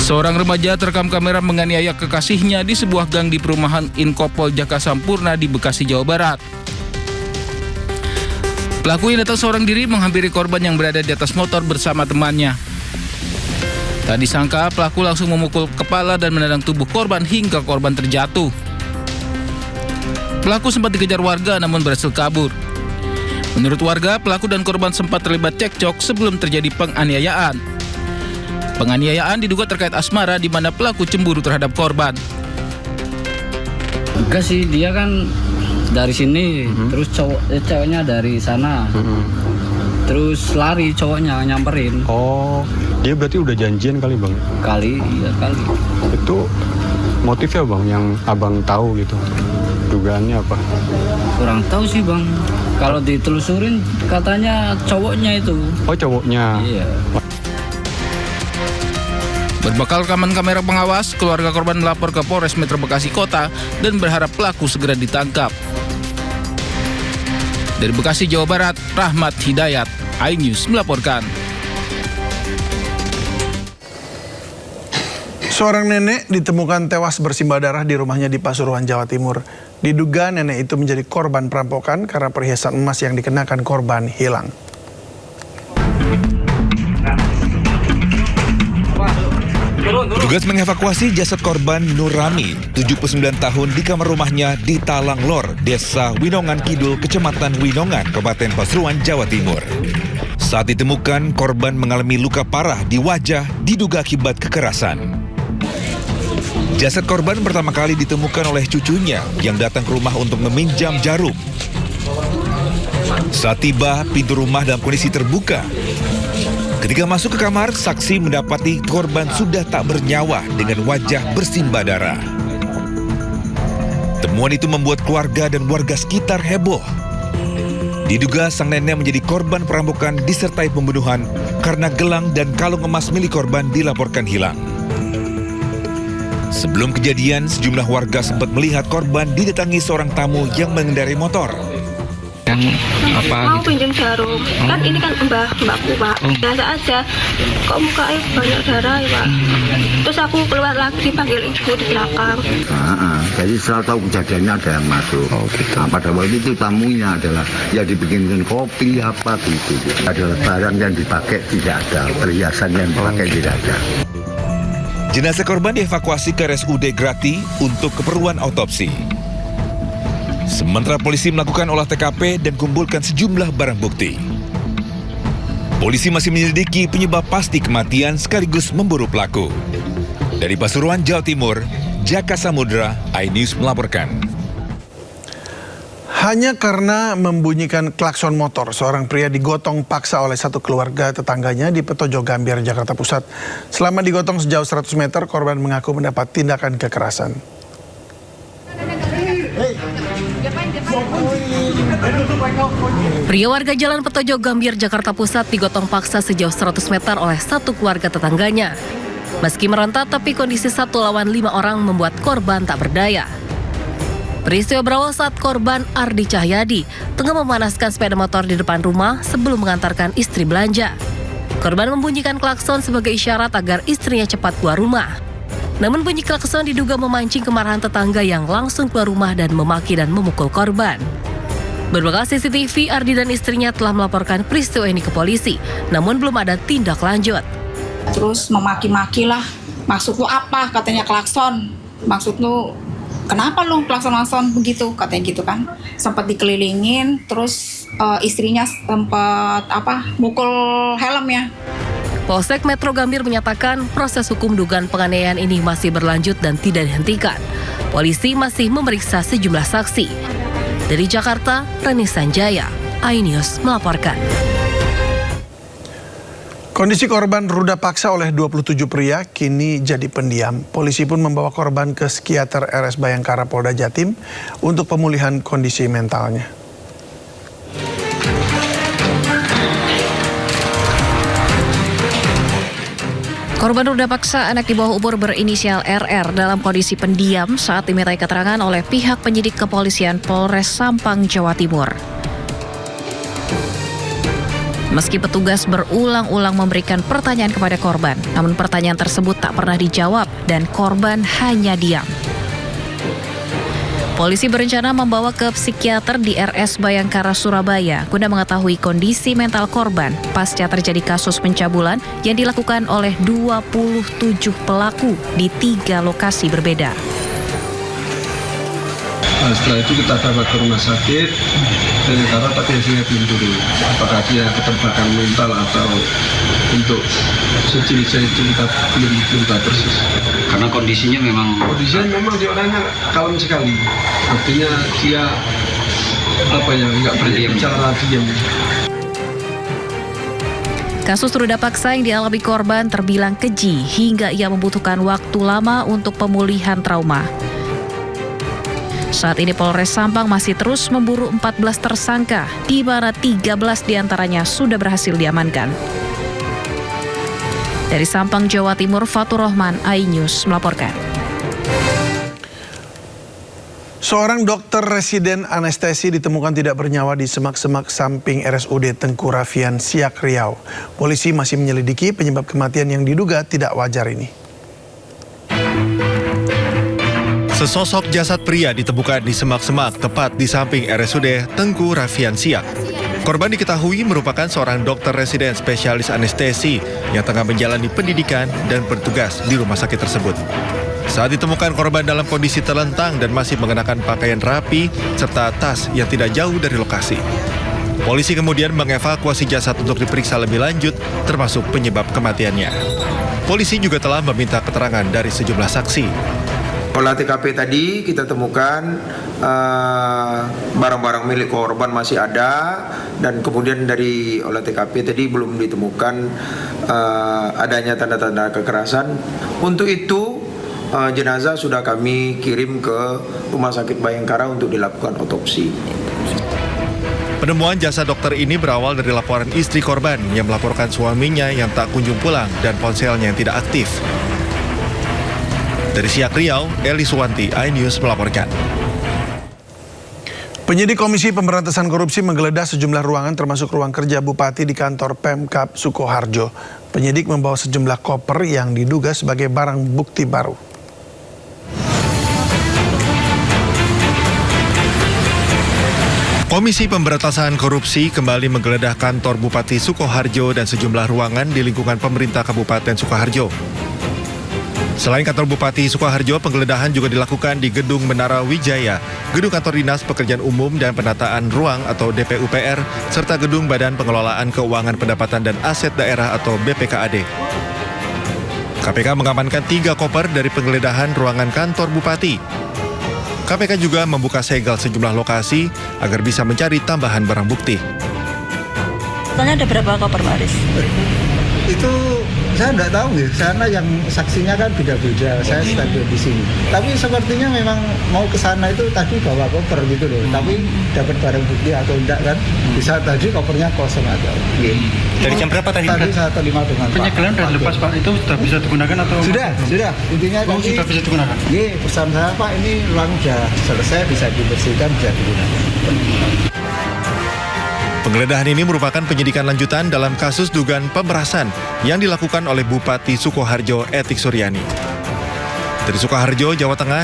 Seorang remaja terekam kamera menganiaya kekasihnya di sebuah gang di perumahan Inkopol Jakasampurna di Bekasi, Jawa Barat. Pelaku yang datang seorang diri menghampiri korban yang berada di atas motor bersama temannya. Tak disangka, pelaku langsung memukul kepala dan menendang tubuh korban hingga korban terjatuh. Pelaku sempat dikejar warga namun berhasil kabur. Menurut warga, pelaku dan korban sempat terlibat cekcok sebelum terjadi penganiayaan. Penganiayaan diduga terkait asmara di mana pelaku cemburu terhadap korban. Enggak sih, dia kan dari sini, terus ceweknya dari sana. Terus lari cowoknya nyamperin. Oh, dia berarti udah janjian kali bang? Iya kali. Itu motifnya bang yang abang tahu gitu? Dugaannya apa? Kurang tahu sih bang. Kalau ditelusurin katanya cowoknya itu. Oh cowoknya? Iya. Berbekal rekaman kamera pengawas, keluarga korban melapor ke Polres Metro Bekasi Kota dan berharap pelaku segera ditangkap. Dari Bekasi, Jawa Barat, Rahmat Hidayat, iNews melaporkan. Seorang nenek ditemukan tewas bersimbah darah di rumahnya di Pasuruan, Jawa Timur. Diduga nenek itu menjadi korban perampokan karena perhiasan emas yang dikenakan korban hilang. Tugas mengevakuasi jasad korban Nurani, 79 tahun di kamar rumahnya di Talang Lor, Desa Winongan Kidul, Kecamatan Winongan, Kabupaten Pasuruan, Jawa Timur. Saat ditemukan, korban mengalami luka parah di wajah diduga akibat kekerasan. Jasad korban pertama kali ditemukan oleh cucunya yang datang ke rumah untuk meminjam jarum. Saat tiba, pintu rumah dalam kondisi terbuka. Ketika masuk ke kamar, saksi mendapati korban sudah tak bernyawa dengan wajah bersimbah darah. Temuan itu membuat keluarga dan warga sekitar heboh. Diduga sang nenek menjadi korban perampokan disertai pembunuhan karena gelang dan kalung emas milik korban dilaporkan hilang. Sebelum kejadian, sejumlah warga sempat melihat korban didatangi seorang tamu yang mengendarai motor. Mau pinjam jarum, kan ini kan mbakku pak, biasa aja, kok mukanya banyak darah ya pak. Terus aku keluar lagi panggil ibu di belakang. Jadi setelah tahu kejadiannya ada yang masuk. Nah, pada waktu itu tamunya adalah ya dibikinkan kopi apa gitu. Adalah barang yang dipakai tidak ada, perhiasan yang dipakai tidak ada. Jenazah korban dievakuasi ke RSUD Grati untuk keperluan autopsi. Sementara polisi melakukan olah TKP dan kumpulkan sejumlah barang bukti. Polisi masih menyelidiki penyebab pasti kematian sekaligus memburu pelaku. Dari Pasuruan, Jawa Timur, Jaka Samudra, iNews melaporkan. Hanya karena membunyikan klakson motor, seorang pria digotong paksa oleh satu keluarga tetangganya di Petojo Gambir, Jakarta Pusat. Selama digotong sejauh 100 meter, korban mengaku mendapat tindakan kekerasan. Pria warga Jalan Petojo Gambir, Jakarta Pusat digotong paksa sejauh 100 meter oleh satu keluarga tetangganya. Meski meronta, tapi kondisi 1 lawan 5 orang membuat korban tak berdaya. Peristiwa berawal saat korban Ardi Cahyadi tengah memanaskan sepeda motor di depan rumah sebelum mengantarkan istri belanja. Korban membunyikan klakson sebagai isyarat agar istrinya cepat keluar rumah. Namun bunyi klakson diduga memancing kemarahan tetangga yang langsung keluar rumah dan memaki dan memukul korban. Berbekal CCTV, Ardi dan istrinya telah melaporkan peristiwa ini ke polisi, namun belum ada tindak lanjut. Terus memaki-maki lah, maksud lu apa katanya klakson, maksud lu kenapa lu klakson begitu katanya gitu kan. Sempat dikelilingin, terus istrinya sempat mukul helmnya. Polsek Metro Gambir menyatakan proses hukum dugaan penganiayaan ini masih berlanjut dan tidak dihentikan. Polisi masih memeriksa sejumlah saksi. Dari Jakarta, Reni Sanjaya, iNews melaporkan. Kondisi korban ruda paksa oleh 27 pria kini jadi pendiam. Polisi pun membawa korban ke psikiater RS Bayangkara Polda Jatim untuk pemulihan kondisi mentalnya. Korban ruda paksa anak di bawah umur berinisial RR dalam kondisi pendiam saat dimintai keterangan oleh pihak penyidik kepolisian Polres Sampang, Jawa Timur. Meski petugas berulang-ulang memberikan pertanyaan kepada korban, namun pertanyaan tersebut tak pernah dijawab dan korban hanya diam. Polisi berencana membawa ke psikiater di RS Bayangkara, Surabaya guna mengetahui kondisi mental korban pasca terjadi kasus pencabulan yang dilakukan oleh 27 pelaku di 3 lokasi berbeda. Setelah itu kita bawa ke rumah sakit Bayangkara, tapi hasilnya belum turun. Apakah dia keterbakan mental atau untuk sejenisnya itu kita belum tahu persis. Karena kondisinya memang dia orangnya kalem sekali. Artinya dia nggak berani bicara diam. Kasus ruda paksa yang dialami korban terbilang keji hingga ia membutuhkan waktu lama untuk pemulihan trauma. Saat ini Polres Sampang masih terus memburu 14 tersangka, di mana 13 diantaranya sudah berhasil diamankan. Dari Sampang, Jawa Timur, Fatur Rahman, iNews melaporkan. Seorang dokter residen anestesi ditemukan tidak bernyawa di semak-semak samping RSUD Tengku Rafian, Siak, Riau. Polisi masih menyelidiki penyebab kematian yang diduga tidak wajar ini. Sesosok jasad pria ditemukan di semak-semak tepat di samping RSUD Tengku Rafian, Siak. Korban diketahui merupakan seorang dokter residen spesialis anestesi yang tengah menjalani pendidikan dan bertugas di rumah sakit tersebut. Saat ditemukan korban dalam kondisi terlentang dan masih mengenakan pakaian rapi serta tas yang tidak jauh dari lokasi. Polisi kemudian mengevakuasi jasad untuk diperiksa lebih lanjut termasuk penyebab kematiannya. Polisi juga telah meminta keterangan dari sejumlah saksi. Olah TKP tadi kita temukan barang-barang milik korban masih ada, dan kemudian dari olah TKP tadi belum ditemukan adanya tanda-tanda kekerasan. Untuk itu jenazah sudah kami kirim ke Rumah Sakit Bayangkara untuk dilakukan otopsi. Penemuan jasad dokter ini berawal dari laporan istri korban yang melaporkan suaminya yang tak kunjung pulang dan ponselnya yang tidak aktif. Dari Siak, Riau, Eli Suwanti, iNews melaporkan. Penyidik Komisi Pemberantasan Korupsi menggeledah sejumlah ruangan termasuk ruang kerja Bupati di kantor Pemkab Sukoharjo. Penyidik membawa sejumlah koper yang diduga sebagai barang bukti baru. Komisi Pemberantasan Korupsi kembali menggeledah kantor Bupati Sukoharjo dan sejumlah ruangan di lingkungan pemerintah Kabupaten Sukoharjo. Selain kantor Bupati Sukoharjo, penggeledahan juga dilakukan di Gedung Menara Wijaya, Gedung Kantor Dinas Pekerjaan Umum dan Penataan Ruang atau DPUPR, serta Gedung Badan Pengelolaan Keuangan Pendapatan dan Aset Daerah atau BPKAD. KPK mengamankan 3 koper dari penggeledahan ruangan kantor Bupati. KPK juga membuka segel sejumlah lokasi agar bisa mencari tambahan barang bukti. Tanya ada berapa koper, Pak Aris? Itu saya nggak tahu ya, karena yang saksinya kan beda-beda, saya stadion di sini. Tapi sepertinya memang mau ke sana itu tadi bawa koper gitu loh, tapi dapat barang bukti atau enggak kan, bisa tadi kopernya kosong atau Dari jam berapa tadi? Tadi 1:05 dengan Pak. Penyegelan sudah lepas Pak, itu sudah bisa digunakan atau? Sudah. Intinya tadi sudah bisa digunakan? Iya, pesan saya Pak, ini ruang sudah selesai, bisa dibersihkan, bisa digunakan. Penggeledahan ini merupakan penyidikan lanjutan dalam kasus dugaan pemerasan yang dilakukan oleh Bupati Sukoharjo Etik Suryani. Dari Sukoharjo, Jawa Tengah,